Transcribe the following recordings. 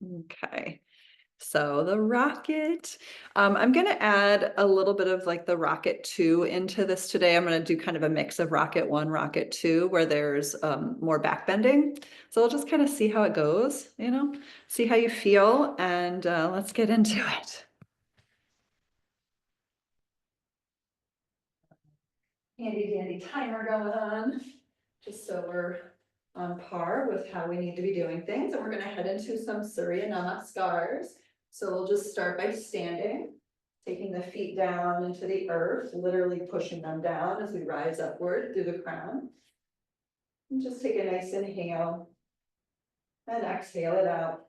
Okay. So the rocket, I'm going to add a little bit of like the rocket two into this today. I'm going to do kind of a mix of rocket one, rocket two, where there's more back bending. So we'll just kind of see how it goes, see how you feel, and let's get into it. Handy dandy timer going on, just so we're on par with how we need to be doing things. And we're going to head into some Surya Namaskars. So we'll just start by standing, taking the feet down into the earth, literally pushing them down as we rise upward through the crown. And just take a nice inhale and exhale it out.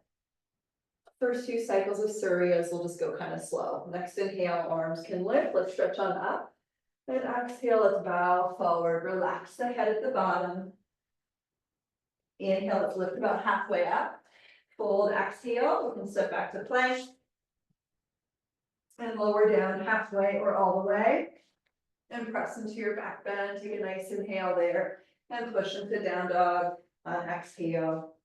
First few cycles of Suryas will just go kind of slow. Next inhale, arms can lift. Let's stretch on up. And exhale, let's bow forward. Relax the head at the bottom. Inhale, let's lift about halfway up. Fold, exhale, we can step back to plank. And lower down halfway or all the way. And press into your back bend, take a nice inhale there. And push into down dog on exhale.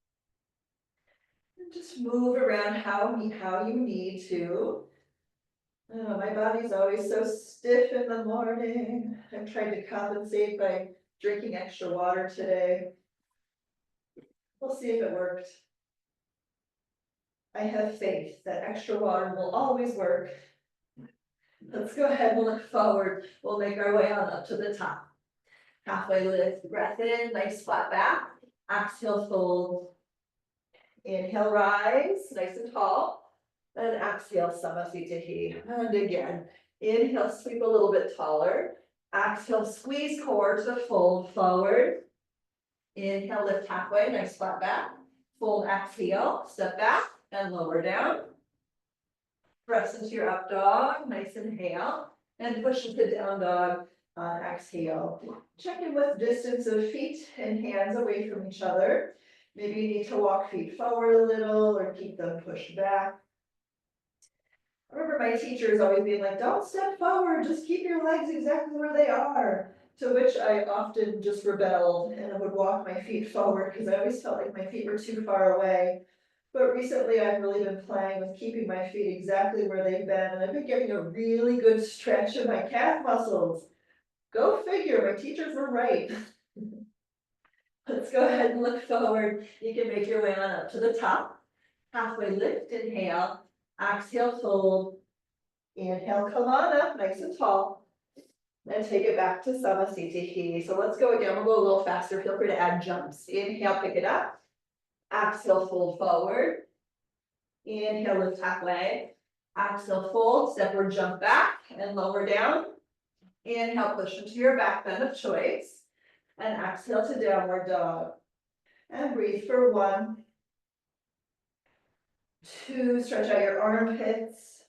And just move around how you need to. Oh, my body's always so stiff in the morning. I've tried to compensate by drinking extra water today. We'll see if it worked. I have faith that extra water will always work. Let's go ahead and look forward. We'll make our way on up to the top. Halfway lift, breath in, nice flat back. Exhale, fold. Inhale, rise, nice and tall. And exhale, Samasthiti. And again, inhale, sweep a little bit taller. Exhale, squeeze core to fold forward. Inhale, lift halfway, nice flat back. Fold, exhale, step back and lower down. Press into your up dog, nice inhale, and push into down dog on exhale. Check in with distance of feet and hands away from each other. Maybe you need to walk feet forward a little or keep them pushed back. I remember my teachers always being like, don't step forward, just keep your legs exactly where they are. To which I often just rebelled and I would walk my feet forward because I always felt like my feet were too far away. But recently I've really been playing with keeping my feet exactly where they've been, and I've been getting a really good stretch of my calf muscles. Go figure, my teachers were right. Let's go ahead and look forward. You can make your way on up to the top. Halfway lift, inhale. Exhale, fold. Inhale, come on up, nice and tall. And take it back to Samasthiti. So let's go again. We'll go a little faster. Feel free to add jumps. Inhale, pick it up. Exhale, fold forward. Inhale, lift halfway. Exhale, fold, step or jump back and lower down. Inhale, push into your back bend of choice. And exhale to downward dog. And breathe for 1, 2, stretch out your armpits.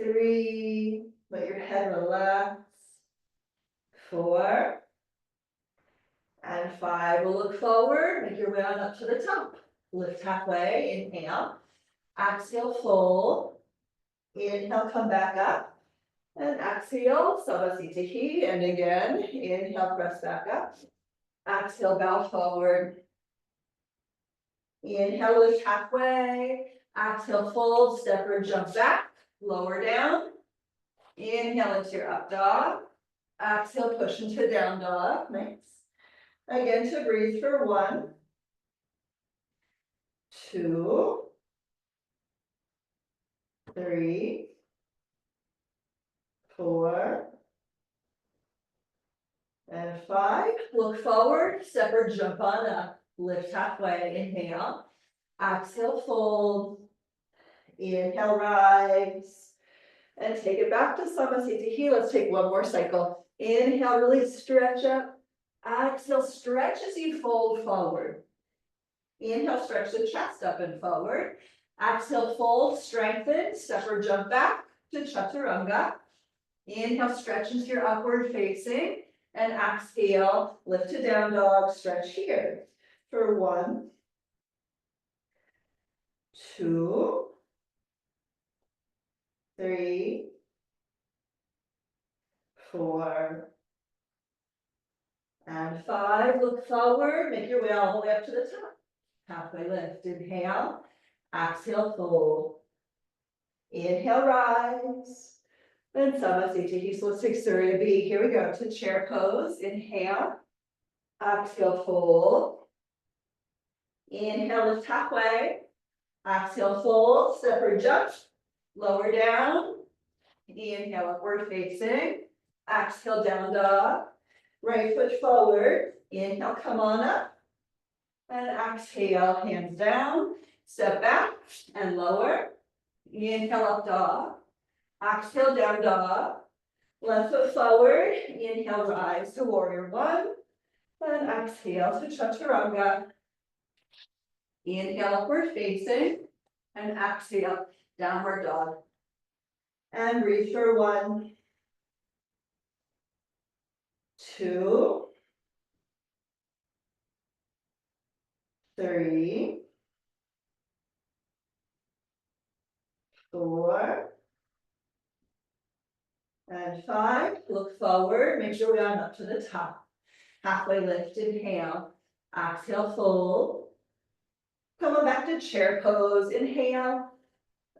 3, let your head relax. 4, and 5. We'll look forward, make your way on up to the top. Lift halfway, inhale. Exhale, fold. Inhale, come back up. And exhale, Savasitihi. And again, inhale, press back up. Exhale, bow forward. Inhale, lift halfway. Exhale, fold, step or jump back. Lower down. Inhale into your up dog. Exhale, push into down dog. Nice. Again, to breathe for 1, 2, 3, 4, and 5. Look forward, step or jump on up. Lift halfway, inhale. Exhale, fold. Inhale, rise. And take it back to Samasthiti. Let's take one more cycle. Inhale, really stretch up. Exhale, stretch as you fold forward. Inhale, stretch the chest up and forward. Exhale, fold, strengthen, step or jump back to Chaturanga. Inhale, stretch into your upward facing. And exhale, lift to down dog, stretch here. For 1, 2, 3, 4, and 5. Look forward, make your way all the way up to the top. Halfway lift, inhale. Exhale, fold. Inhale, rise. And Samasthiti. So let's take Surya B. Here we go to chair pose. Inhale. Exhale, fold. Inhale, lift halfway. Exhale, fold. Step or jump. Lower down. Inhale, upward facing. Exhale, down dog. Right foot forward. Inhale, come on up. And exhale, hands down. Step back and lower. Inhale, up dog. Exhale, down dog. Left foot forward. Inhale, rise to warrior one. And exhale to chaturanga. Inhale, upward facing. And exhale, downward dog. And breathe for 1, 2, 3, 4, and 5. Look forward. Make sure we are up to the top. Halfway lift. Inhale. Exhale, fold. Come on back to chair pose. Inhale.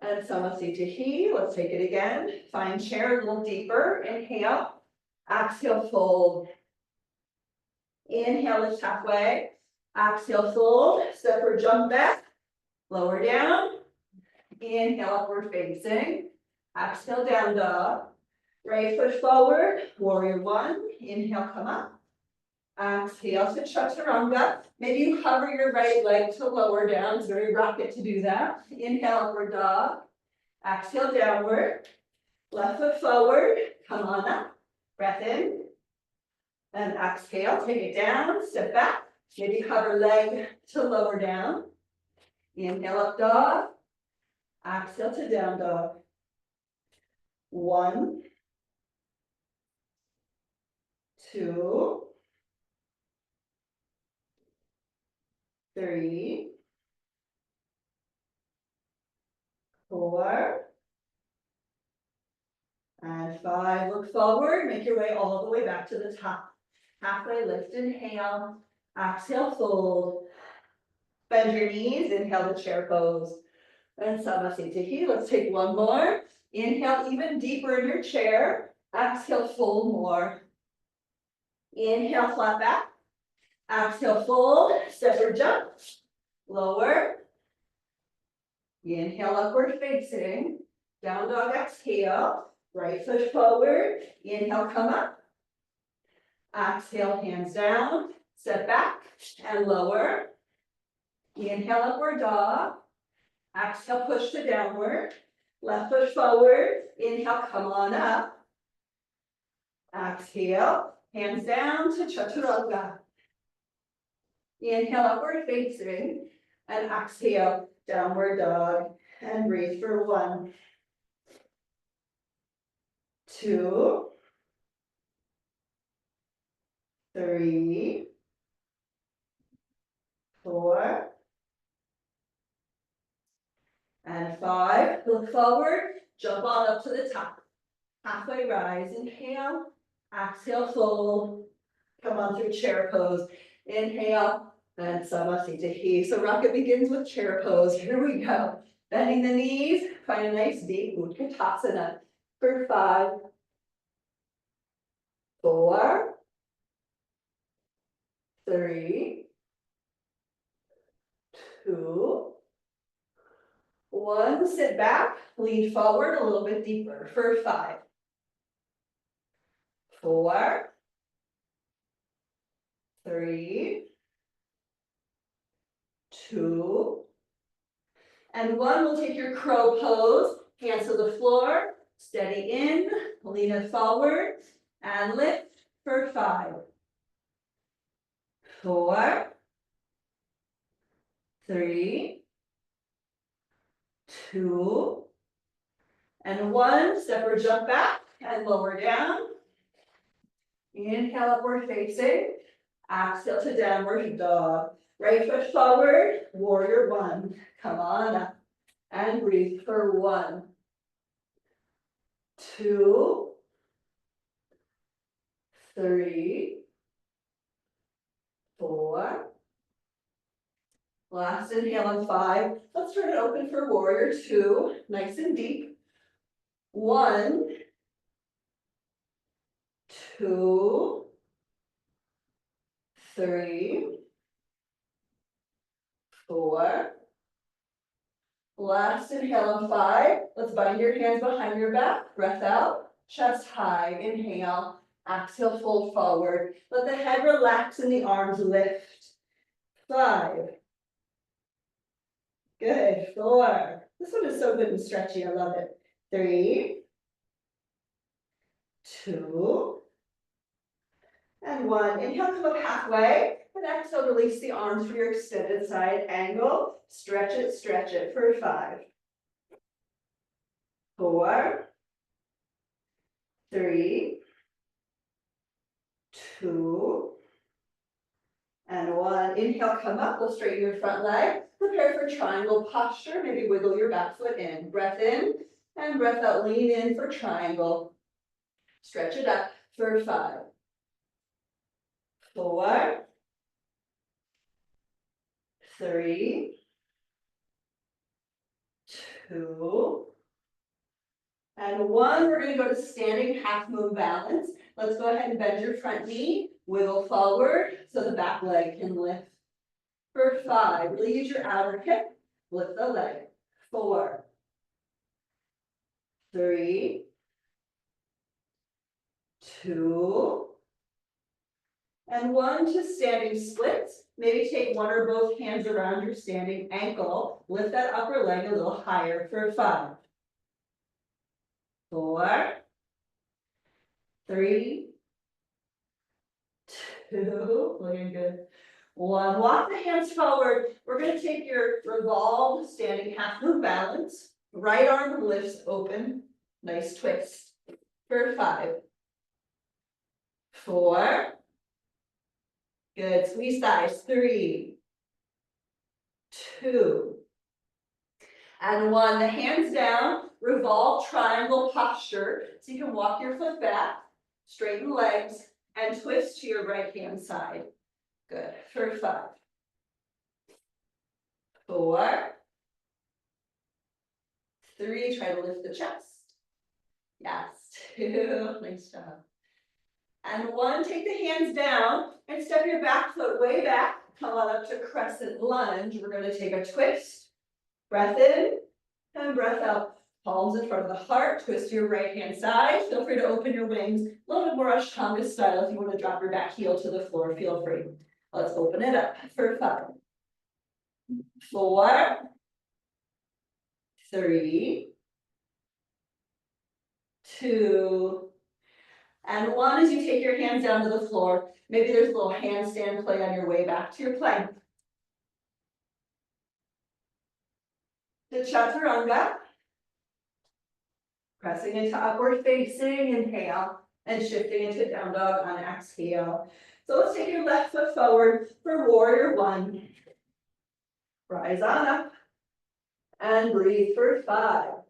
And Samasthiti. Let's take it again. Find chair a little deeper. Inhale. Exhale, fold. Inhale, lift halfway. Exhale, fold. Step or jump back. Lower down. Inhale, upward facing. Exhale, down dog. Right foot forward. Warrior one. Inhale, come up. Exhale to chaturanga. Maybe you hover your right leg to lower down. It's very rocket to do that. Inhale, upward dog. Exhale, downward. Left foot forward. Come on up. Breath in. And exhale, take it down, step back. Maybe hover leg to lower down. Inhale, up dog. Exhale to down dog. 1, 2, 3, 4, and 5. Look forward, make your way all the way back to the top. Halfway lift, inhale. Exhale, fold. Bend your knees, inhale to chair pose. And Samasthiti. Let's take one more. Inhale even deeper in your chair. Exhale, fold more. Inhale, flat back. Exhale, fold. Step or jump. Lower. Inhale, upward facing. Down dog, exhale. Right foot forward. Inhale, come up. Exhale, hands down. Step back and lower. Inhale, upward dog. Exhale, push to downward. Left foot forward. Inhale, come on up. Exhale, hands down to chaturanga. Inhale, upward facing. And exhale, downward dog. And breathe for 1, 2, 3, 4, and 5. Look forward, jump on up to the top. Halfway rise, inhale, exhale, fold. Come on through chair pose. Inhale, and Samasthiti. So rocket begins with chair pose. Here we go. Bending the knees, find a nice deep Utkatasana for 5, 4, 3, 2, 1. Sit back, lean forward a little bit deeper for 5, 4, 3, 2, and 1. We'll take your crow pose, hands to the floor, steady in, lean it forward, and lift for 5, 4, 3, 2, and 1. Step or jump back and lower down. Inhale, upward facing. Exhale to downward dog. Right foot forward, warrior one. Come on up and breathe for 1, 2, 3, 4, Last inhale on 5. Let's turn it open for warrior 2, nice and deep. 1, 2, 3, 4. Last inhale on 5. Let's bind your hands behind your back. Breath out, chest high. Inhale, exhale, fold forward. Let the head relax and the arms lift. 5. Good. 4. This one is so good and stretchy. I love it. 3, 2, and 1. Inhale, come up halfway. And exhale, release the arms for your extended side angle. Stretch it for 5, 4, 3, 2, and 1. Inhale, come up. We'll straighten your front leg. Prepare for triangle posture. Maybe wiggle your back foot in. Breath in and breath out. Lean in for triangle. Stretch it up for 5, 4, 3, 2, and 1. We're going to go to standing half moon balance. Let's go ahead and bend your front knee. Wiggle forward so the back leg can lift. For 5, really use your outer hip. Lift the leg. 4, 3, 2, and 1 to standing splits. Maybe take one or both hands around your standing ankle. Lift that upper leg a little higher for 5, 4, 3, 2, looking good. 1. Walk the hands forward. We're going to take your revolved standing half moon balance. Right arm lifts open. Nice twist. For 5, 4. Good. Squeeze thighs. 3, 2, and 1. The hands down. Revolve triangle posture. So you can walk your foot back, straighten legs, and twist to your right hand side. Good. For 5, 4, 3. Try to lift the chest. Yes. 2. Nice job. And 1. Take the hands down and step your back foot way back. Come on up to crescent lunge. We're going to take a twist. Breath in and breath out. Palms in front of the heart. Twist to your right hand side. Feel free to open your wings. A little bit more Ashtanga style. If you want to drop your back heel to the floor, feel free. Let's open it up for 5, 4, 3, 2, and 1. As you take your hands down to the floor, maybe there's a little handstand play on your way back to your plank. The chaturanga. Pressing into upward facing, inhale, and shifting into down dog on exhale. So let's take your left foot forward for warrior 1. Rise on up and breathe for 5,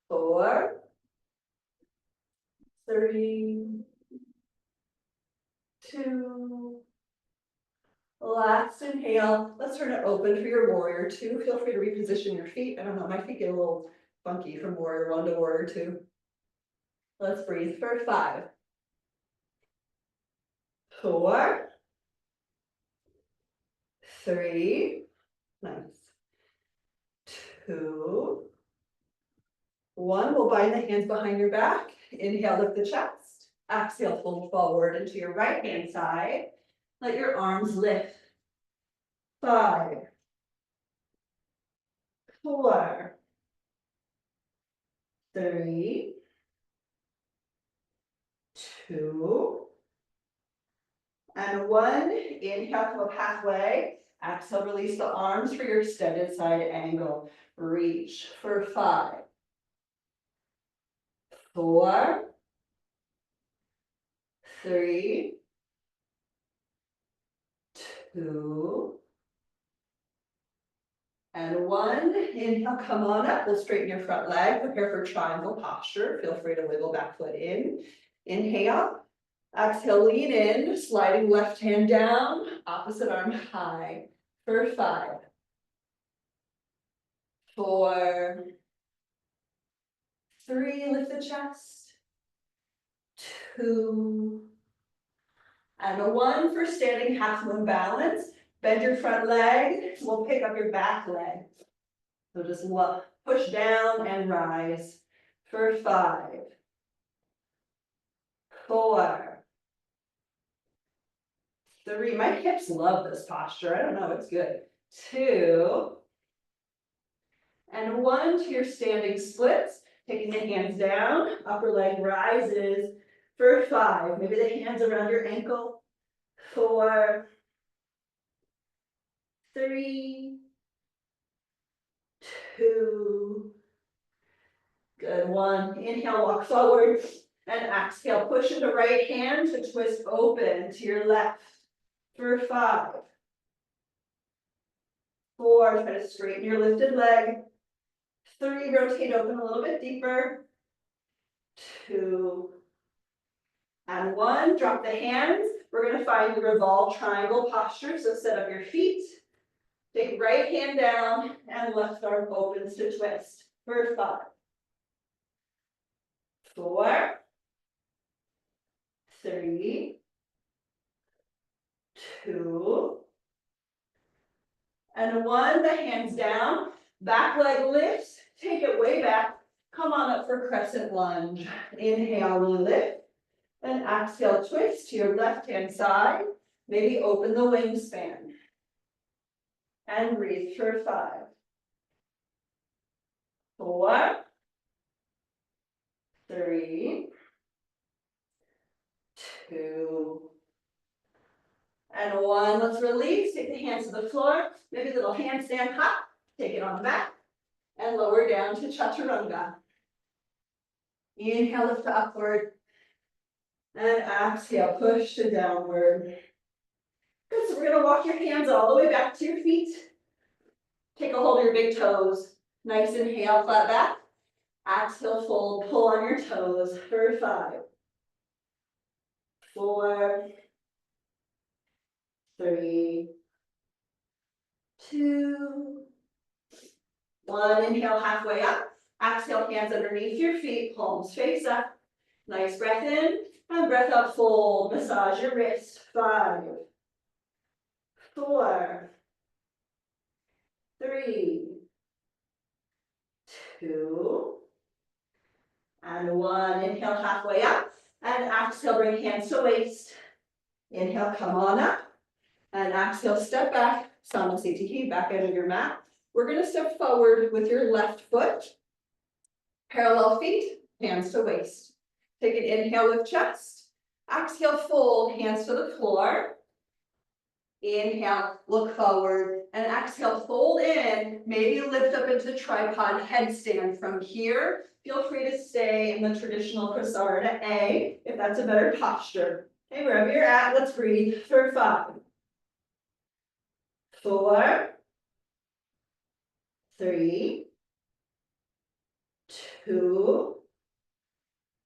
4, 3, 2. Last inhale. Let's turn it open for your warrior 2. Feel free to reposition your feet. I don't know, my feet get a little funky from warrior 1 to warrior 2. Let's breathe for 5, 4, 3, nice, 2, 1. We'll bind the hands behind your back. Inhale, lift the chest. Exhale, fold forward into your right hand side. Let your arms lift. 5, 4, 3, 2, and 1. Inhale, come up halfway. Exhale, release the arms for your extended side angle. Reach for 5, 4, 3, 2, and 1. Inhale, come on up. We'll straighten your front leg. Prepare for triangle posture. Feel free to wiggle back foot in. Inhale Exhale, lean in, sliding left hand down, opposite arm high for 5, 4, 3, lift the chest, 2, and a 1 for standing half moon balance. Bend your front leg, we'll pick up your back leg. So just push down and rise for 5, 4, 3, my hips love this posture, I don't know, it's good. 2, and 1 to your standing splits, taking the hands down, upper leg rises for 5, maybe the hands around your ankle, 4, 3, 2, good, 1, inhale, walk forward, and exhale, push into right hand to twist open to your left for 5, 4, try to straighten your lifted leg, 3, rotate open a little bit deeper, 2, and 1, drop the hands. We're going to find the revolve triangle posture, so set up your feet, take right hand down, and left arm opens to twist for 5, 4, 3, 2, and 1, the hands down, back leg lifts, take it way back, come on up for crescent lunge, inhale, lift, and exhale, twist to your left hand side, maybe open the wingspan, and breathe for 5, 4, 3, 2, and 1. Let's release, take the hands to the floor, maybe a little handstand hop, take it on the mat, and lower down to chaturanga. Inhale, lift to upward, and exhale, push to downward. Good, so we're gonna walk your hands all the way back to your feet. Take a hold of your big toes. Nice inhale, flat back. Exhale, fold, pull on your toes for 5, 4, 3, 2, 1. Inhale, halfway up. Exhale, hands underneath your feet, palms face up. Nice breath in, and breath out, fold. Massage your wrist. 5, 4, 3, 2, and 1. Inhale, halfway up, and exhale, bring hands to waist. Inhale, come on up, and exhale, step back, Samasthiti, back out of your mat. We're gonna step forward with your left foot, parallel feet, hands to waist. Take an inhale with chest, exhale, fold, hands to the floor. Inhale, look forward, and exhale, fold in, maybe lift up into tripod headstand from here. Feel free to stay in the traditional Prasarana A, if that's a better posture. Okay, wherever you're at, let's breathe for 5, 4, 3, 2,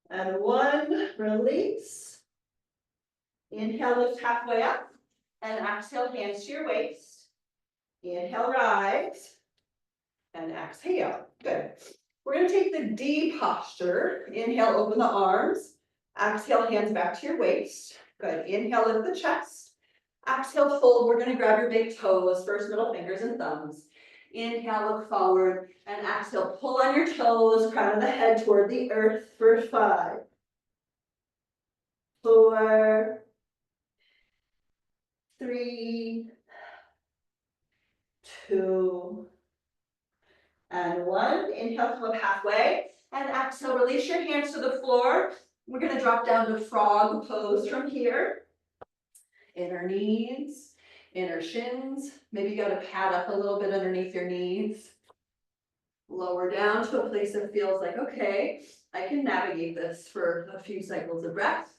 and 1. Release. Inhale, lift halfway up, and exhale, hands to your waist. Inhale, rise, and exhale. Good. We're going to take the D posture. Inhale, open the arms. Exhale, hands back to your waist. Good. Inhale, lift the chest. Exhale, fold. We're going to grab your big toes, first middle fingers and thumbs. Inhale, look forward, and exhale, pull on your toes, crown of the head toward the earth for 5, 4, 3, 2, and 1. Inhale, come up halfway, and exhale, release your hands to the floor. We're going to drop down to frog pose from here. Inner knees, inner shins. Maybe you got to pad up a little bit underneath your knees. Lower down to a place that feels like, okay, I can navigate this for a few cycles of breath.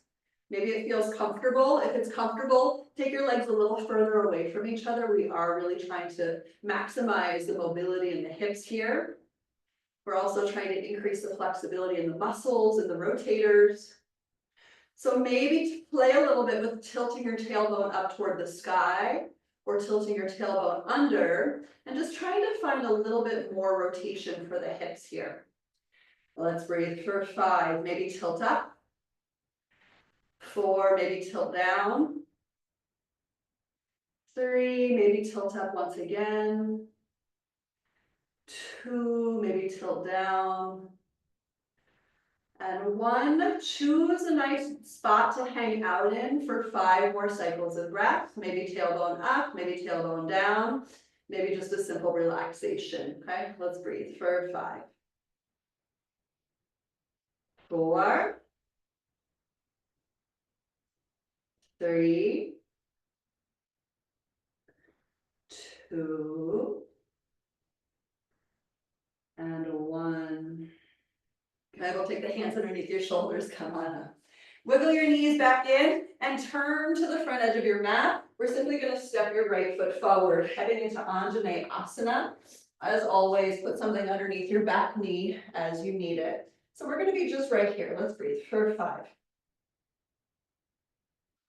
Maybe it feels comfortable. If it's comfortable, take your legs a little further away from each other. We are really trying to maximize the mobility in the hips here. We're also trying to increase the flexibility in the muscles and the rotators. So maybe play a little bit with tilting your tailbone up toward the sky or tilting your tailbone under and just trying to find a little bit more rotation for the hips here. Let's breathe for 5, maybe tilt up. 4, maybe tilt down. 3, maybe tilt up once again. 2, maybe tilt down. And 1, choose a nice spot to hang out in for 5 more cycles of breath. Maybe tailbone up, maybe tailbone down, maybe just a simple relaxation. Okay, let's breathe for 5. 4, 3, 2, and 1. Okay, we'll take the hands underneath your shoulders, come on up. Wiggle your knees back in and turn to the front edge of your mat. We're simply gonna step your right foot forward, heading into Asana. As always, put something underneath your back knee as you need it. So we're gonna be just right here. Let's breathe for 5.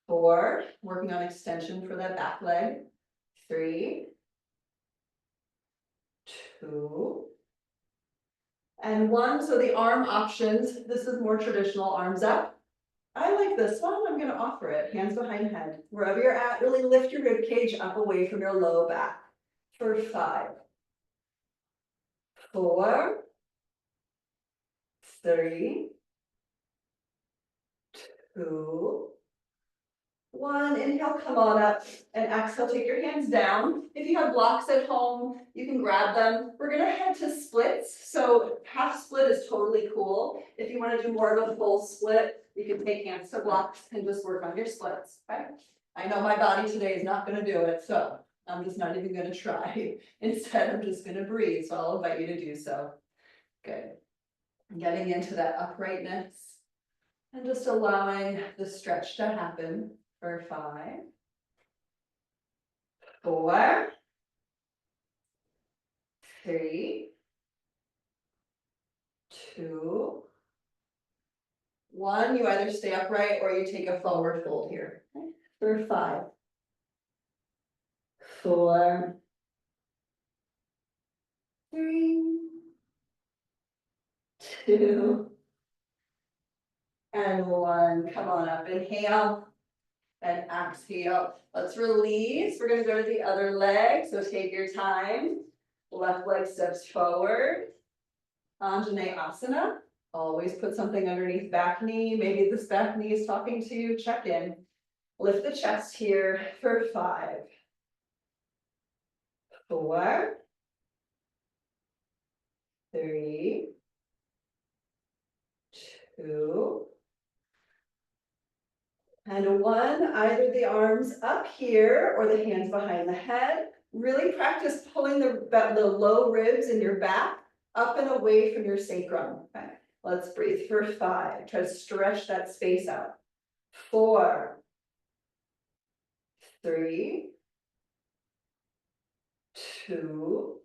4, working on extension for that back leg. 3, 2, and 1. So the arm options, this is more traditional, arms up. I like this one, I'm gonna offer it, hands behind head. Wherever you're at, really lift your rib cage up away from your low back. For 5, 4, 3, 2, 1. Inhale, come on up, and exhale, take your hands down. If you have blocks at home, you can grab them. We're gonna head to splits. So half split is totally cool. If you wanna do more of a full split, you can take hands to blocks and just work on your splits, okay? I know my body today is not gonna do it, so I'm just not even gonna try. Instead, I'm just gonna breathe, so I'll invite you to do so. Good. Getting into that uprightness and just allowing the stretch to happen for 5, 4, 3, 2, 1. You either stay upright or you take a forward fold here. Okay. For 5, 4, 3, 2, and 1. Come on up, inhale and exhale. Let's release. We're gonna go to the other leg, so take your time. Left leg steps forward. Asana. Always put something underneath back knee. Maybe this back knee is talking to you, check in. Lift the chest here for 5, 4, 3, 2, and 1. Either the arms up here or the hands behind the head. Really practice pulling the low ribs in your back up and away from your sacrum. Okay. Let's breathe for 5. Try to stretch that space out. 4, 3, 2,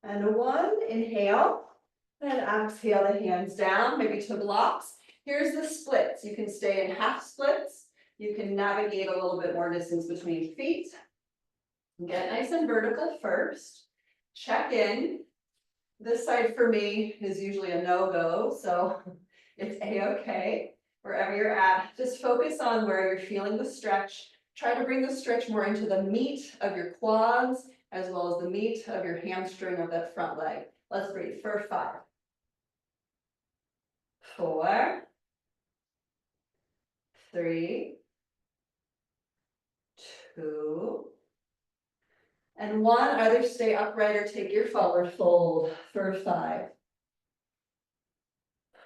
and 1. Inhale and exhale the hands down, maybe to blocks. Here's the splits. You can stay in half splits. You can navigate a little bit more distance between feet. Get nice and vertical first. Check in. This side for me is usually a no-go, so it's a-okay. Wherever you're at, just focus on where you're feeling the stretch. Try to bring the stretch more into the meat of your quads, as well as the meat of your hamstring of that front leg. Let's breathe for 5, 4, 3, 2, and 1. Either stay upright or take your forward fold for 5,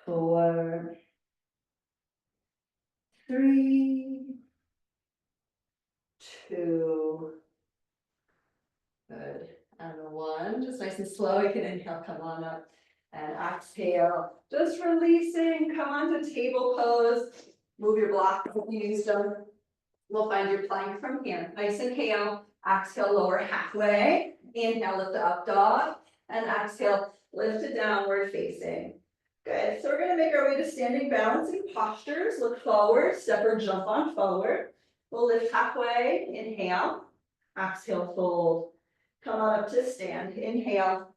4, 3, 2, good, and 1. Just nice and slow. You can inhale, come on up, and exhale. Just releasing, come onto table pose. Move your block if you use them. We'll find your plank from here. Nice inhale, exhale, lower halfway. Inhale, lift the up dog, and exhale, lift to downward facing. Good, so we're gonna make our way to standing balancing postures. Look forward, step or jump on forward. We'll lift halfway, inhale, exhale, fold. Come on up to stand, inhale,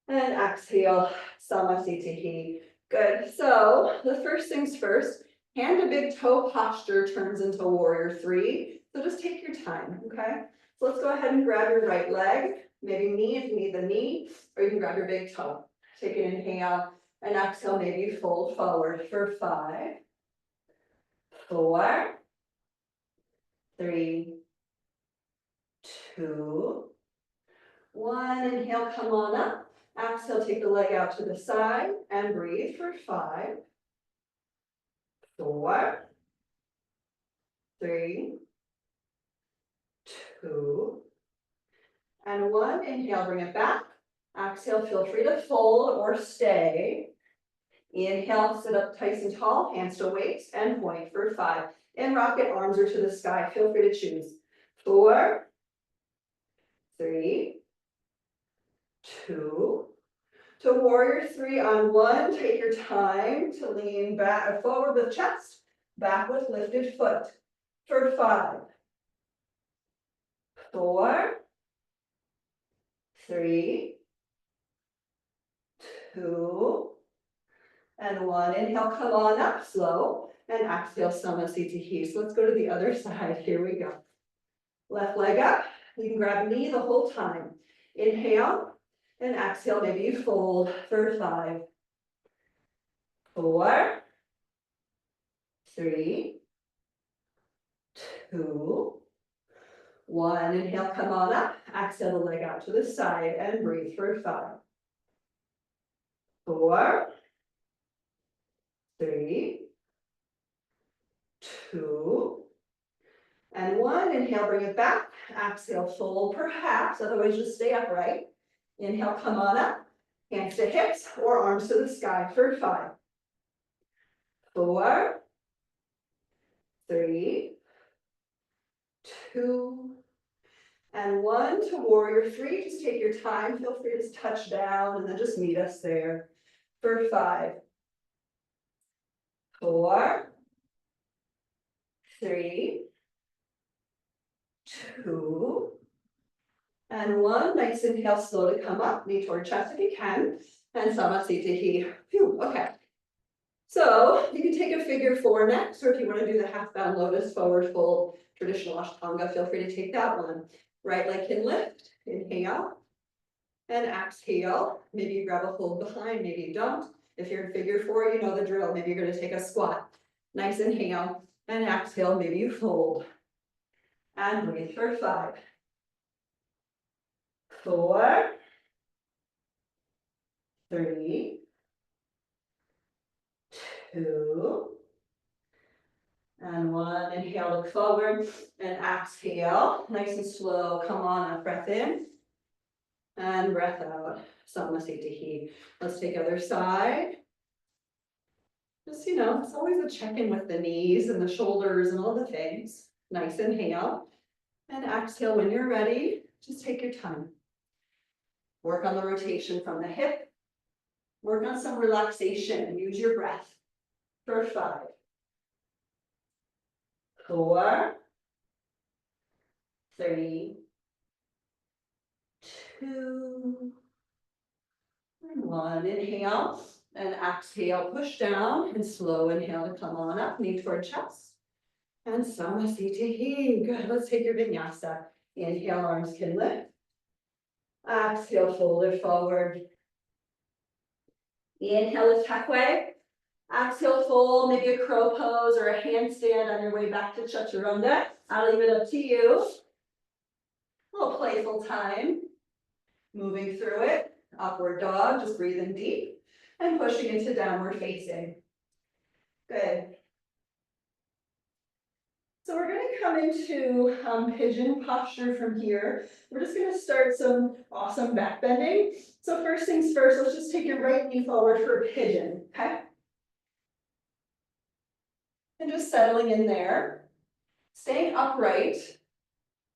and exhale, Samasthiti. Good, so the first things first, hand to big toe posture turns into warrior three. So just take your time, okay? So let's go ahead and grab your right leg, maybe knee if you need the knee, or you can grab your big toe. Take an inhale and exhale, maybe fold forward for 5, 4, 3, 2, 1. Inhale, come on up. Exhale, take the leg out to the side and breathe for 5, 4, 3, 2, and 1. Inhale, bring it back. Exhale, feel free to fold or stay. Inhale, sit up nice and tall, hands to waist and point for 5. And rocket arms are to the sky. Feel free to choose. 4, 3, 2. To warrior 3 on 1. Take your time to lean back forward with chest, back with lifted foot for 5, 4, 3, 2, and 1. Inhale, come on up slow, and exhale, Samasthiti. So let's go to the other side. Here we go. Left leg up. You can grab knee the whole time. Inhale, and exhale, maybe you fold for 5, 4, 3, 2, 1. Inhale, come on up. Exhale the leg out to the side and breathe for 5, 4, 3, 2, and 1. Inhale, bring it back. Exhale, fold perhaps, otherwise just stay upright. Inhale, come on up. Hands to hips or arms to the sky for 5, 4, 3, 2, and 1. To warrior 3, just take your time. Feel free to touch down and then just meet us there for 5, 4, 3, 2, and 1. Nice inhale, slow to come up, knee toward chest if you can, and Samasthiti. Phew, okay. So you can take a figure 4 next, or if you want to do the half bound lotus forward fold, traditional Ashtanga, feel free to take that one. Right leg can lift, inhale, and exhale. Maybe you grab a hold behind, maybe you don't. If you're in figure 4, you know the drill. Maybe you're going to take a squat. Nice inhale, and exhale, maybe you fold. And breathe for 5, 4, 3, 2, and 1. Inhale, look forward, and exhale. Nice and slow, come on up, breath in, and breath out. Samasthiti. Let's take other side. Just, it's always a check-in with the knees and the shoulders and all the things. Nice inhale, and exhale when you're ready. Just take your time. Work on the rotation from the hip. Work on some relaxation and use your breath for 5, 4, 3, 2, and 1. Inhale and exhale, push down and slow inhale to come on up, knee toward chest. And Samasthiti. Good. Let's take your vinyasa. Inhale, arms can lift. Exhale, fold it forward. Inhale, lift halfway. Exhale, fold, maybe a crow pose or a handstand on your way back to chaturanga. I'll leave it up to you. A little playful time. Moving through it. Upward dog, just breathing deep. And pushing into downward facing. Good. So we're going to come into pigeon posture from here. We're just going to start some awesome back bending. So first things first, let's just take your right knee forward for a pigeon, okay? And just settling in there, staying upright,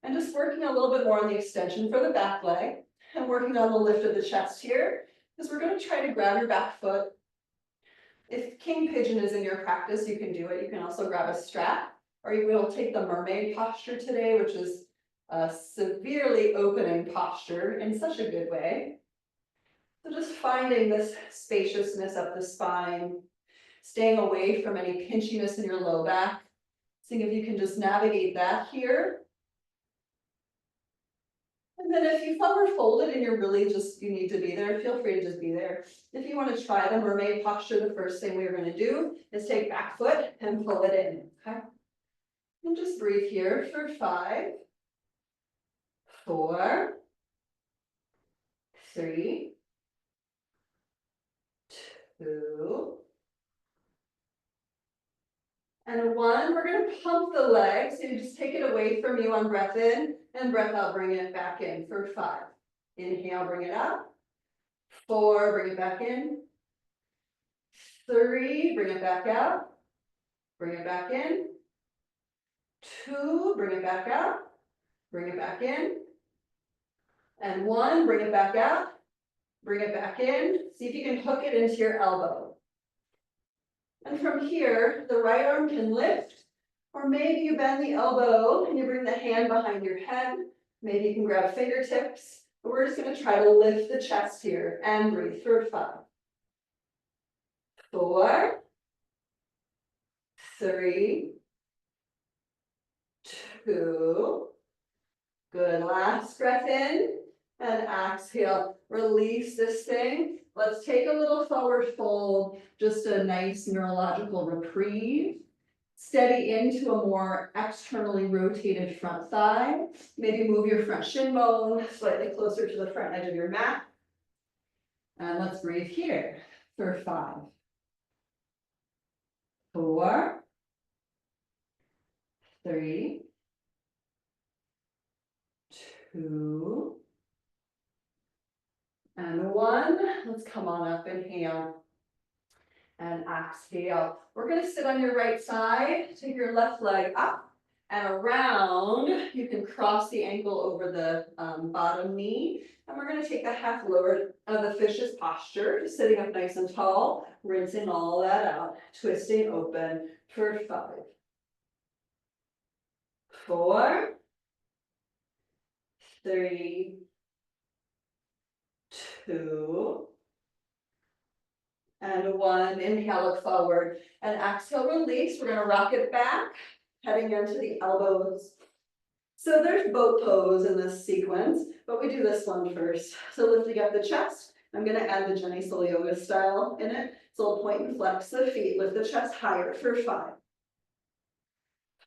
and just working a little bit more on the extension for the back leg, and working on the lift of the chest here, because we're going to try to grab your back foot If king pigeon is in your practice, you can do it. You can also grab a strap, or you will take the mermaid posture today, which is a severely opening posture in such a good way. So just finding this spaciousness up the spine, staying away from any pinchiness in your low back. Seeing if you can just navigate that here. And then if you forward folded and you're really just, you need to be there, feel free to just be there. If you want to try the mermaid posture, the first thing we're going to do is take back foot and pull it in, okay? And just breathe here for 5, 4, 3, 2, and 1. We're going to pump the legs, so you just take it away from you on breath in, and breath out, bring it back in for 5. Inhale, bring it up. 4, bring it back in. 3, bring it back out. Bring it back in. 2, bring it back out. Bring it back in. And 1, bring it back out. Bring it back in. See if you can hook it into your elbow. And from here, the right arm can lift, or maybe you bend the elbow and you bring the hand behind your head. Maybe you can grab fingertips. But we're just going to try to lift the chest here and breathe for 5, 4, 3, 2. Good. Last breath in and exhale. Release this thing. Let's take a little forward fold, just a nice neurological reprieve. Steady into a more externally rotated front thigh. Maybe move your front shin bone slightly closer to the front edge of your mat. And let's breathe here for 5, 4, 3, 2, and 1. Let's come on up, inhale and exhale. We're going to sit on your right side, take your left leg up and around. You can cross the ankle over the bottom knee. And we're going to take the half lower of the fish's posture, just sitting up nice and tall, rinsing all that out, twisting open for 5, 4, 3, 2, and 1. Inhale, look forward, and exhale, release. We're going to rock it back, heading into the elbows. So there's boat pose in this sequence, but we do this one first. So lifting up the chest, I'm going to add the Jenny Soul Yoga style in it. So we'll point and flex the feet, lift the chest higher for 5,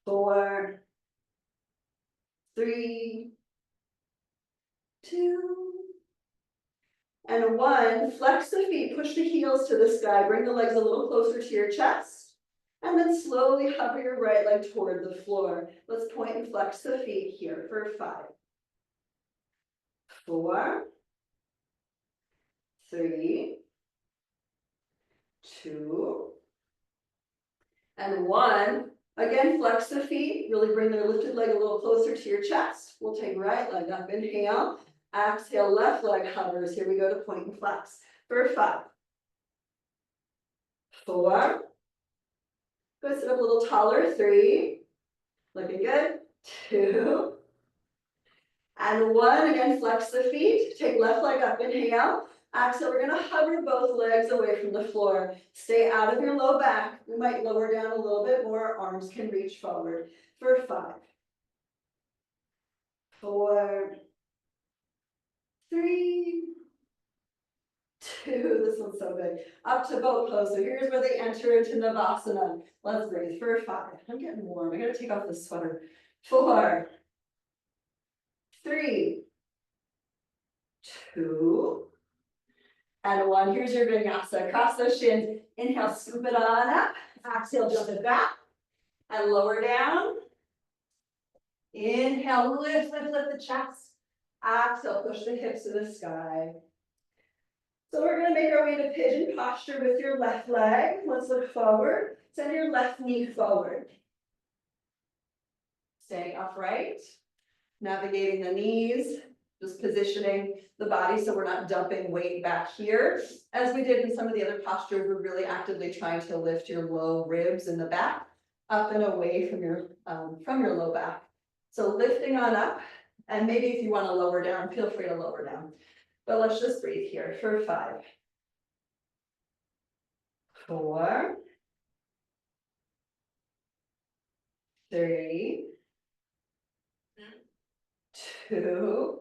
4, 3, 2, and 1. Flex the feet, push the heels to the sky, bring the legs a little closer to your chest, and then slowly hover your right leg toward the floor. Let's point and flex the feet here for 5, 4, 3, 2, and 1. Again, flex the feet, really bring their lifted leg a little closer to your chest. We'll take right leg up, inhale. Exhale, left leg hovers. Here we go to point and flex for 5, 4. Go sit up a little taller. 3. Looking good. 2. And 1. Again, flex the feet. Take left leg up. Inhale. Exhale. We're going to hover both legs away from the floor. Stay out of your low back. We might lower down a little bit more. Arms can reach forward for 5, 4, 3, 2, this one's so good. Up to boat pose. So here's where they enter into Navasana. Let's breathe for 5. I'm getting warm. I gotta take off this sweater. 4, 3, 2, and 1. Here's your vinyasa. Cross those shins. Inhale, scoop it on up. Exhale, jump it back and lower down. Inhale, lift the chest. Exhale, push the hips to the sky. So we're going to make our way to pigeon posture with your left leg. Let's look forward. Send your left knee forward. Staying upright. Navigating the knees. Just positioning the body so we're not dumping weight back here. As we did in some of the other postures, we're really actively trying to lift your low ribs in the back up and away from your low back. So lifting on up, and maybe if you want to lower down, feel free to lower down. But let's just breathe here for 5, 4, 3, 2,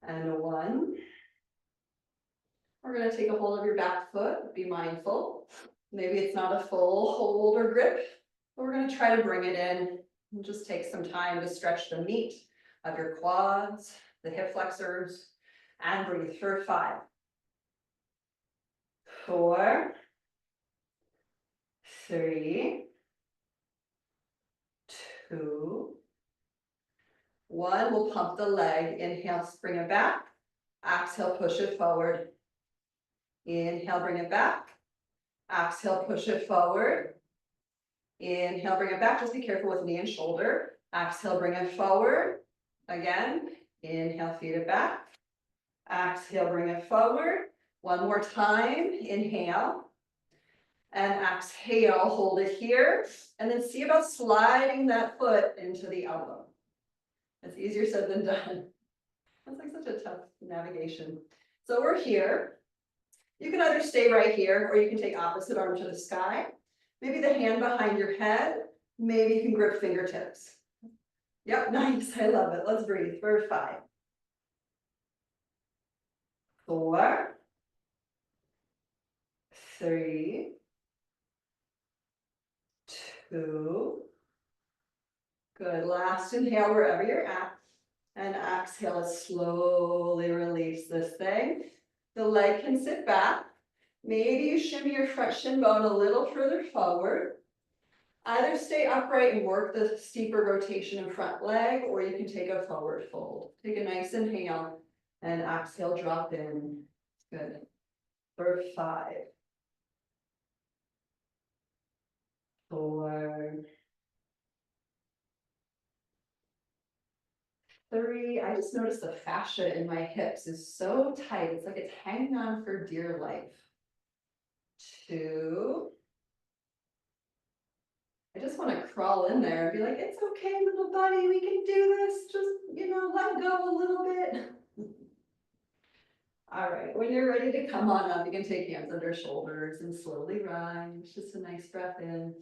and 1. We're going to take a hold of your back foot, be mindful. Maybe it's not a full hold or grip, but we're going to try to bring it in and just take some time to stretch the meat of your quads, the hip flexors, and breathe for 5, 4, 3, 2, 1. We'll pump the leg. Inhale, bring it back. Exhale, push it forward. Inhale, bring it back. Exhale, push it forward. Inhale, bring it back. Just be careful with knee and shoulder. Exhale, bring it forward. Again, inhale, feed it back. Exhale, bring it forward. One more time. Inhale. And exhale, hold it here. And then see about sliding that foot into the elbow. It's easier said than done. That's like such a tough navigation. So we're here. You can either stay right here or you can take opposite arm to the sky. Maybe the hand behind your head. Maybe you can grip fingertips. Yep, nice. I love it. Let's breathe for 5, 4, 3, 2. Good. Last inhale wherever you're at. And exhale, slowly release this thing. The leg can sit back. Maybe you shimmy your front shin bone a little further forward. Either stay upright and work the steeper rotation in front leg, or you can take a forward fold. Take a nice inhale and exhale, drop in. Good. For 5, 4, 3. I just noticed the fascia in my hips is so tight. It's like it's hanging on for dear life. 2. I just want to crawl in there and be like, it's okay, little buddy, we can do this. Just, let go a little bit. All right, when you're ready to come on up, you can take hands under shoulders and slowly rise. Just a nice breath in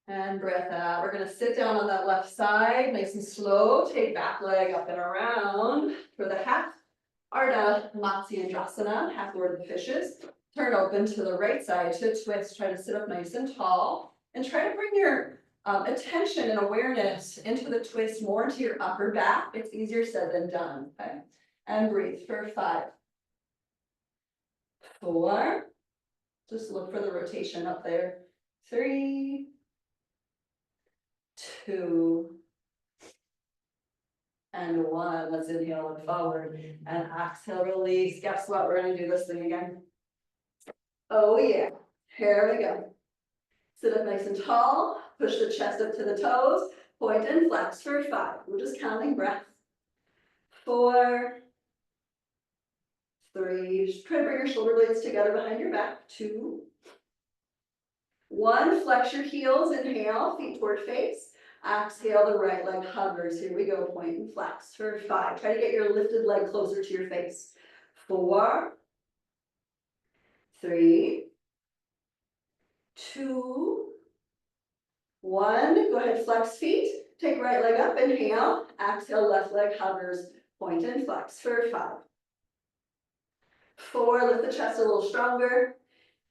and breath out. We're going to sit down on that left side, nice and slow. Take back leg up and around for the half Ardha Matsyendrasana, half Lord of the Fishes. Turn open to the right side to twist. Try to sit up nice and tall. And try to bring your attention and awareness into the twist, more into your upper back. It's easier said than done, okay? And breathe for 5, 4. Just look for the rotation up there. 3, 2, and 1. Let's inhale and forward. And exhale, release. Guess what? We're going to do this thing again. Oh, yeah. Here we go. Sit up nice and tall, push the chest up to the toes, point and flex for 5. We're just counting breath. 4, 3, just try to bring your shoulder blades together behind your back. 2, 1, flex your heels, inhale, feet toward face. Exhale, the right leg hovers. Here we go, point and flex for 5. Try to get your lifted leg closer to your face. 4, 3, 2, 1, go ahead, flex feet. Take right leg up, inhale. Exhale, left leg hovers, point and flex for 5. 4, lift the chest a little stronger.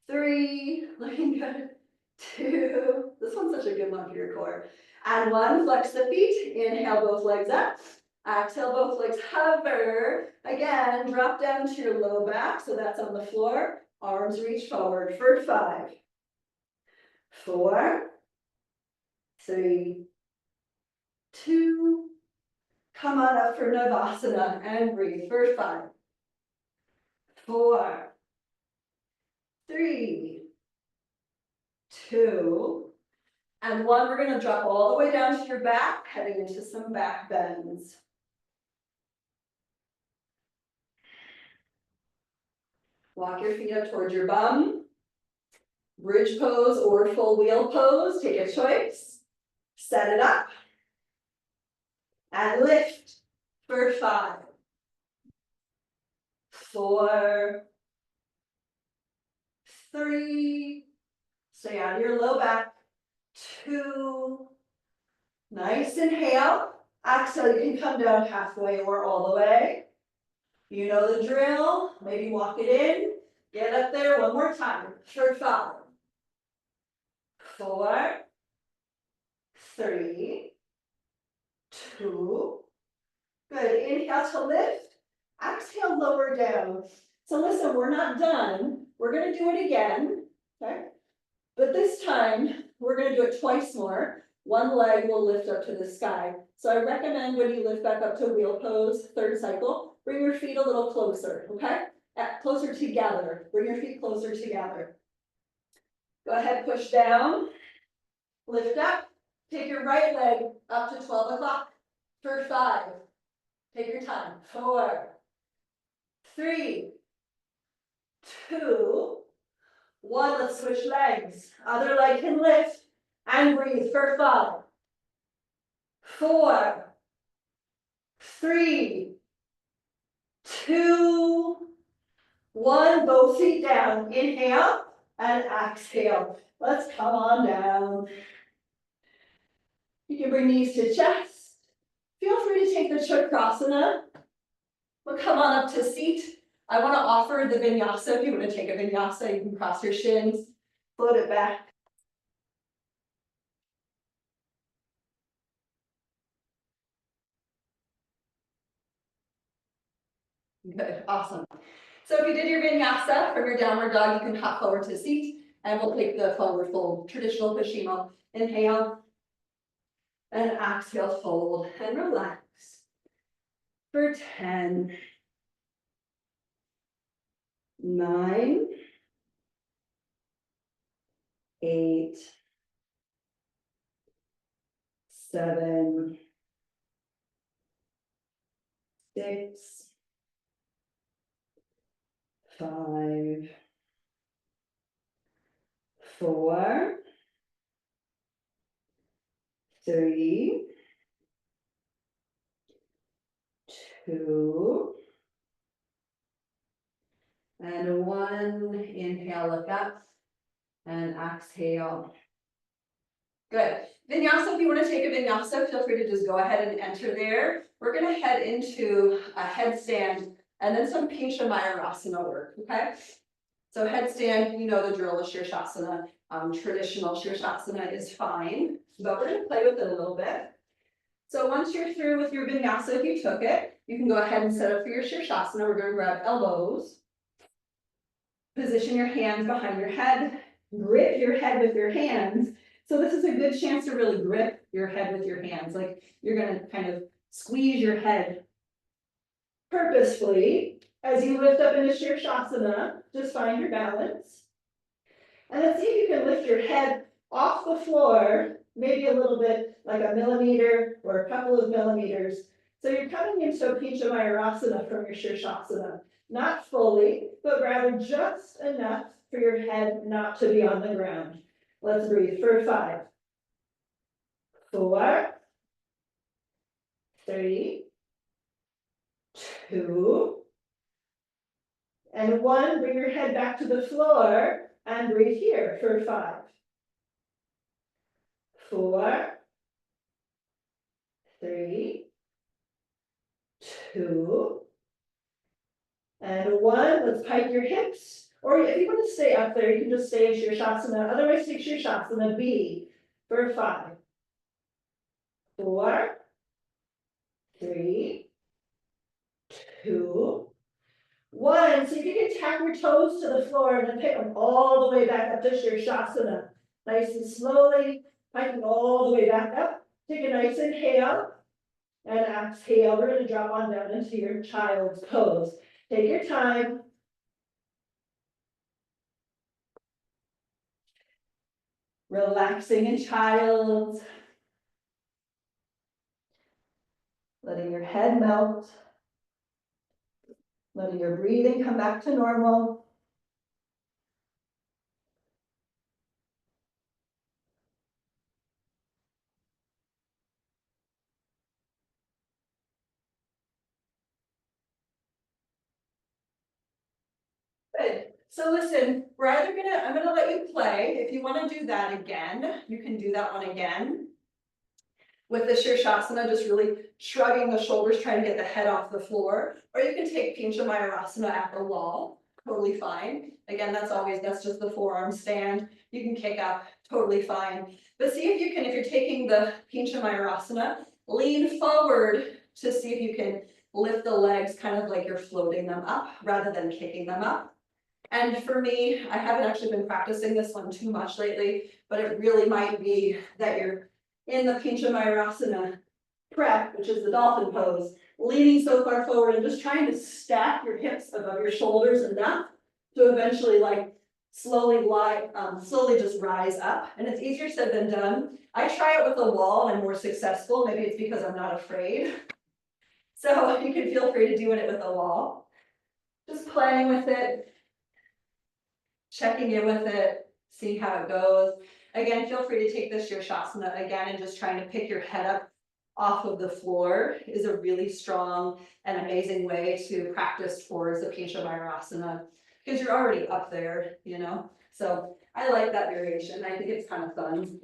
3, looking good. 2, this one's such a good one for your core. And 1, flex the feet. Inhale, both legs up. Exhale, both legs hover. Again, drop down to your low back, so that's on the floor. Arms reach forward for 5, 4, 3, 2, come on up for Navasana and breathe for 5, 4, 3, 2, and 1. We're going to drop all the way down to your back, heading into some back bends. Walk your feet up towards your bum. Bridge pose or full wheel pose, take a choice. Set it up. And lift for 5, 4, 3, stay on your low back, 2, nice inhale, exhale, you can come down halfway or all the way. You know the drill, maybe walk it in, get up there one more time, for 5, 4, 3, 2, good, inhale to lift, exhale, lower down. So listen, we're not done, we're gonna do it again, okay? But this time, we're gonna do it twice more. One leg will lift up to the sky. So I recommend when you lift back up to wheel pose, third cycle, bring your feet a little closer, okay? Closer together, bring your feet closer together. Go ahead, push down, lift up, take your right leg up to 12 o'clock for 5. Take your time, 4, 3, 2, 1, let's switch legs. Other leg can lift and breathe for 5, 4, 3, 2, 1. Both feet down. Inhale and exhale. Let's come on down. You can bring knees to chest. Feel free to take the Chakrasana. We'll come on up to seat. I want to offer the vinyasa. If you want to take a vinyasa, you can cross your shins, float it back. Good, awesome. So if you did your vinyasa from your downward dog, you can hop forward to seat, and we'll take the forward fold, traditional Pashima. Inhale, and exhale, fold, and relax. For 10, 9, 8, 7, 6, 5, 4, 3, 2, and 1. Inhale, look up, and exhale. Good. Vinyasa, if you want to take a vinyasa, feel free to just go ahead and enter there. We're going to head into a headstand and then some Pincha Mayurasana work, okay? So headstand, you know the drill of Shirshasana. Traditional Shirshasana is fine, but we're going to play with it a little bit. So once you're through with your vinyasa, if you took it, you can go ahead and set up for your Shirshasana. We're going to grab elbows. Position your hands behind your head. Grip your head with your hands. So this is a good chance to really grip your head with your hands. Like you're going to kind of squeeze your head purposefully as you lift up into Shirshasana. Just find your balance. And then see if you can lift your head off the floor, maybe a little bit, like a millimeter or a couple of millimeters. So you're coming into a Pincha Mayurasana from your Shirshasana. Not fully, but rather just enough for your head not to be on the ground. Let's breathe for 5, 4, 3, 2, and 1. Bring your head back to the floor and breathe here for 5, 4, 3, 2, and 1. Let's pike your hips. Or if you want to stay up there, you can just stay in Shirshasana. Otherwise, take Shirshasana B for 5, 4, 3, 2, 1. So you can tap your toes to the floor and then pick them all the way back up to Shirshasana. Nice and slowly, piking all the way back up. Take a nice inhale and exhale. We're going to drop on down into your child's pose. Take your time. Relaxing in child's. Letting your head melt. Letting your breathing come back to normal. So listen, I'm gonna let you play. If you wanna do that again, you can do that one again. With the Shirshasana, just really shrugging the shoulders, trying to get the head off the floor. Or you can take Pincha Mayurasana at the wall, totally fine. Again, that's just the forearm stand. You can kick up, totally fine. But see if you can, if you're taking the Pincha Mayurasana, lean forward to see if you can lift the legs kind of like you're floating them up rather than kicking them up. And for me, I haven't actually been practicing this one too much lately, but it really might be that you're in the Pincha Mayurasana prep, which is the dolphin pose, leaning so far forward and just trying to stack your hips above your shoulders enough to eventually like slowly just rise up. And it's easier said than done. I try it with a wall and I'm more successful. Maybe it's because I'm not afraid. So you can feel free to do it with a wall. Just playing with it, checking in with it, see how it goes. Again, feel free to take this Shirshasana again and just trying to pick your head up off of the floor is a really strong and amazing way to practice towards the Pincha Mayurasana because you're already up there, you know? So I like that variation. I think it's kind of fun.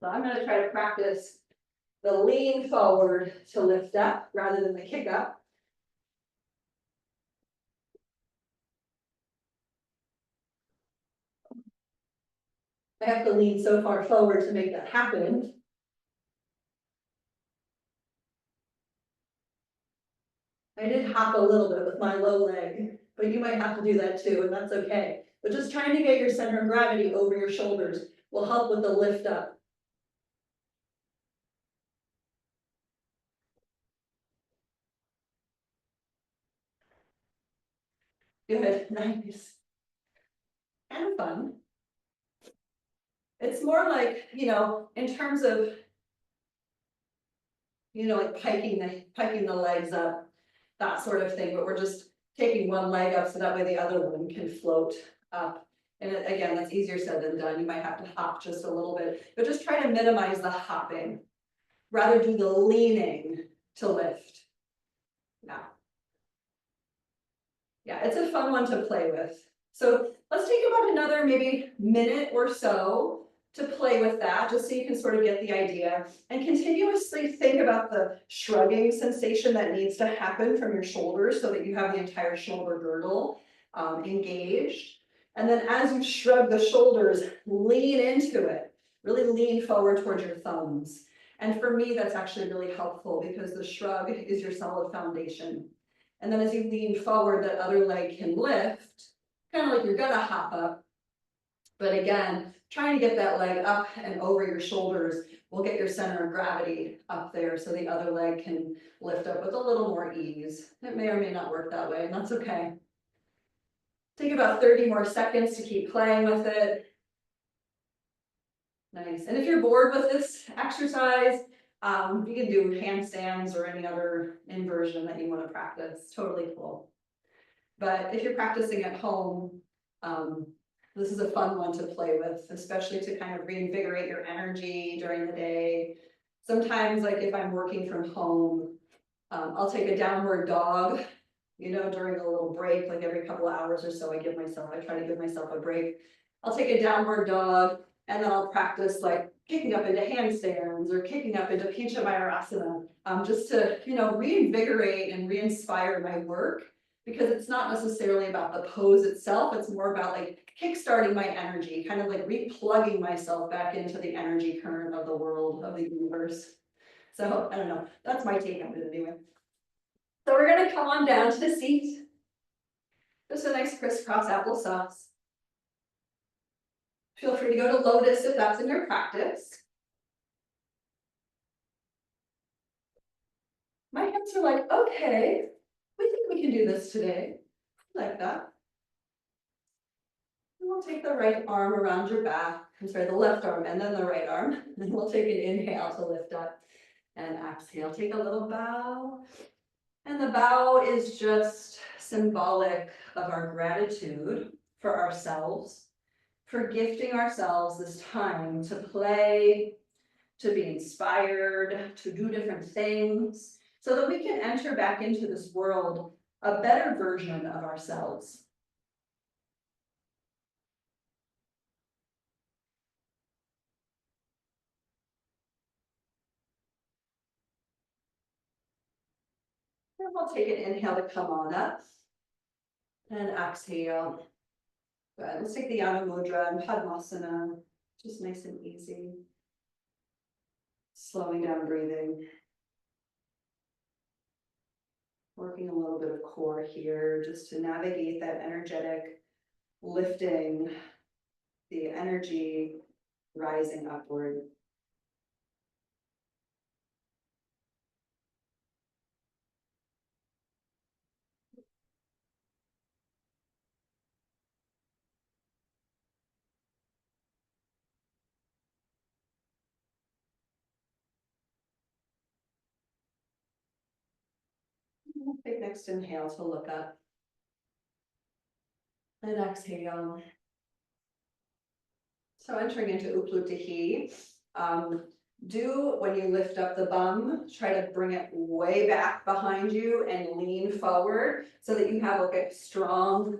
So I'm going to try to practice the lean forward to lift up rather than the kick up. I have to lean so far forward to make that happen. I did hop a little bit with my low leg, but you might have to do that too, and that's okay. But just trying to get your center of gravity over your shoulders will help with the lift up. Good, nice. And fun. It's more like, in terms of, like piking the legs up, that sort of thing, but we're just taking one leg up so that way the other one can float up. And again, that's easier said than done. You might have to hop just a little bit, but just try to minimize the hopping. Rather do the leaning to lift. Yeah, it's a fun one to play with. So let's take about another maybe minute or so to play with that, just so you can sort of get the idea and continuously think about the shrugging sensation that needs to happen from your shoulders so that you have the entire shoulder girdle engaged. And then as you shrug the shoulders, lean into it, really lean forward towards your thumbs. And for me, that's actually really helpful because the shrug is your solid foundation. And then as you lean forward, that other leg can lift, kind of like you're gonna hop up. But again, trying to get that leg up and over your shoulders will get your center of gravity up there so the other leg can lift up with a little more ease. It may or may not work that way, and that's okay. Take about 30 more seconds to keep playing with it. Nice. And if you're bored with this exercise, you can do handstands or any other inversion that you want to practice. Totally cool. But if you're practicing at home, this is a fun one to play with, especially to kind of reinvigorate your energy during the day. Sometimes, like if I'm working from home, I'll take a downward dog, during a little break, like every couple of hours or so, I try to give myself a break. I'll take a downward dog and then I'll practice like kicking up into handstands or kicking up into Pincha Mayurasana, just to, reinvigorate and re-inspire my work, because it's not necessarily about the pose itself, it's more about like kickstarting my energy, kind of like replugging myself back into the energy current of the world, of the universe. So I don't know, that's my take on it anyway. So we're gonna come on down to the seat. Just a nice crisscross applesauce. Feel free to go to lotus if that's in your practice. My hands are like, okay, we think we can do this today. Like that. And we'll take the right arm around your back. I'm sorry, the left arm and then the right arm. And we'll take an inhale to lift up and exhale. Take a little bow. And the bow is just symbolic of our gratitude for ourselves, for gifting ourselves this time to play, to be inspired, to do different things, so that we can enter back into this world a better version of ourselves. And we'll take an inhale to come on up. And exhale. Good. Let's take the Yana Mudra and Padmasana. Just nice and easy. Slowing down breathing. Working a little bit of core here just to navigate that energetic lifting, the energy rising upward. Take next inhale to look up. And exhale. So entering into Upluttahi. Do, when you lift up the bum, try to bring it way back behind you and lean forward so that you have like a strong,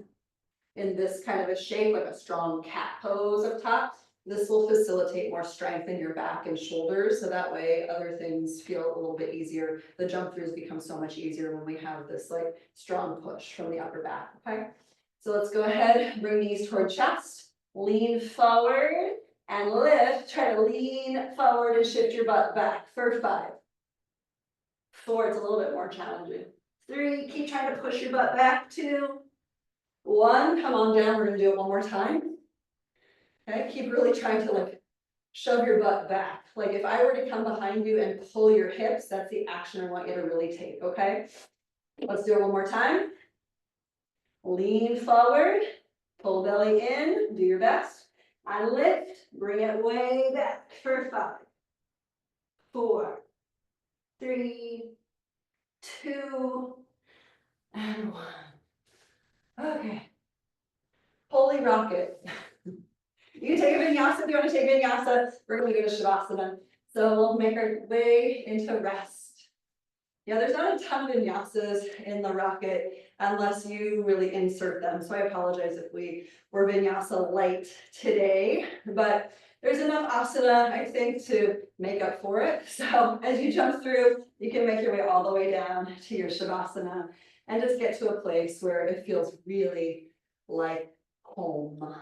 in this kind of a shape, like a strong cat pose up top. This will facilitate more strength in your back and shoulders, so that way other things feel a little bit easier. The jump throughs become so much easier when we have this like strong push from the upper back, okay? So let's go ahead, bring knees toward chest, lean forward and lift. Try to lean forward and shift your butt back for 5. 4, it's a little bit more challenging. 3, keep trying to push your butt back. 2, 1, come on down, we're gonna do it one more time. Okay, keep really trying to like shove your butt back. Like if I were to come behind you and pull your hips, that's the action I want you to really take, okay? Let's do it one more time. Lean forward, pull belly in, do your best. And lift, bring it way back for 5, 4, 3, 2, and 1. Okay. Holy rocket. You can take a vinyasa if you want to take vinyasa. We're going to go to Shavasana. So we'll make our way into rest. Yeah, there's not a ton of vinyasas in the rocket unless you really insert them. So I apologize if we were vinyasa light today, but there's enough asana, I think, to make up for it. So as you jump through, you can make your way all the way down to your Shavasana and just get to a place where it feels really like home.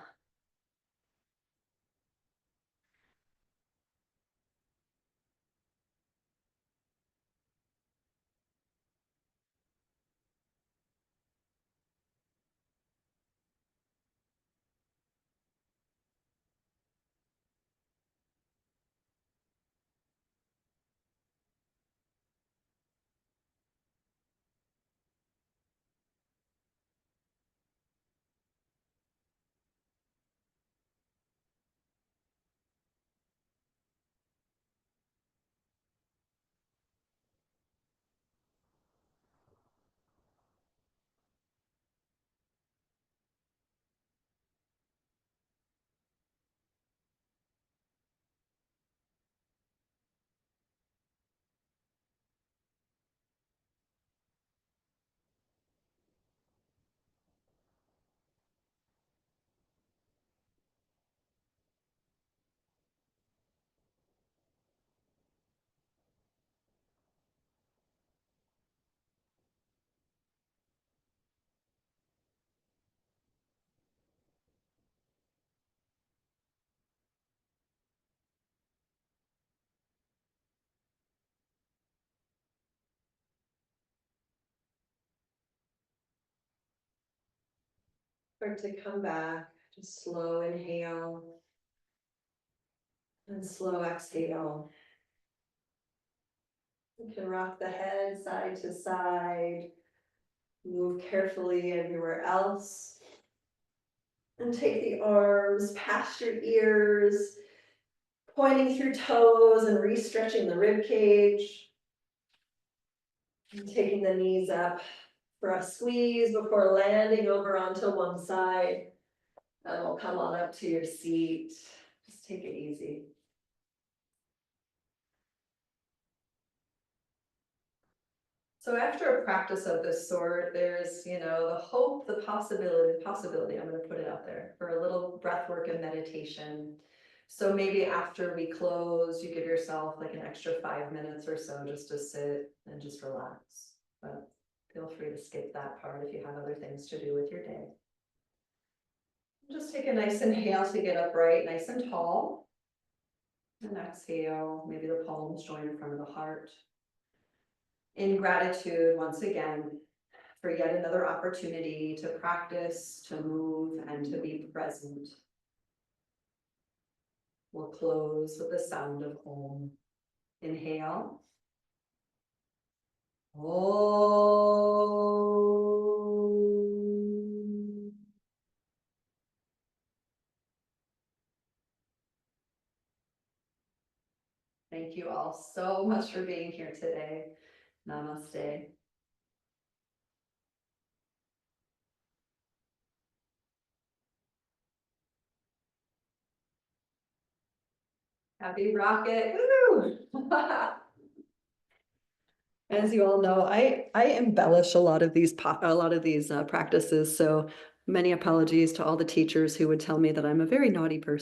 Start to come back, just slow inhale and slow exhale. You can rock the head side to side, move carefully everywhere else. And take the arms past your ears, pointing through toes and re-stretching the rib cage. And taking the knees up for a squeeze before landing over onto one side. And we'll come on up to your seat. Just take it easy. So after a practice of this sort, there's, the hope, the possibility, I'm gonna put it out there, for a little breath work and meditation. So maybe after we close, you give yourself like an extra 5 minutes or so just to sit and just relax. But feel free to skip that part if you have other things to do with your day. Just take a nice inhale to get upright, nice and tall. And exhale, maybe the palms join in front of the heart. In gratitude, once again, for yet another opportunity to practice, to move, and to be present. We'll close with the sound of Om. Inhale. Om. Thank you all so much for being here today. Namaste. Happy rocket. Woo! As you all know, I embellish a lot of these practices, so many apologies to all the teachers who would tell me that I'm a very naughty person.